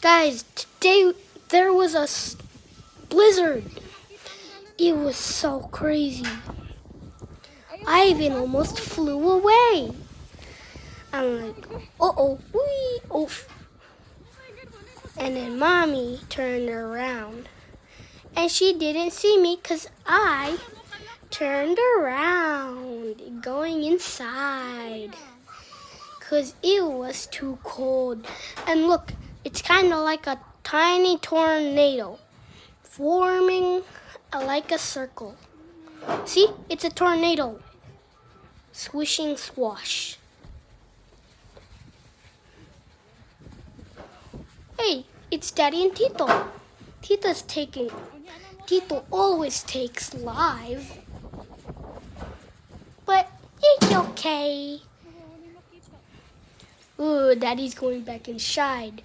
Guys, today there was a blizzard. It was so crazy. Ivan almost flew away. I'm like, uh-oh, wee, oof. And then Mommy turned around. And she didn't see me because I turned around, going inside. Because it was too cold. And look, it's kind of like a tiny tornado forming like a circle. See, it's a tornado. Swishing swash. Hey, it's Daddy and Tito. Tito always takes live. But it's okay. Ooh, Daddy's going back inside.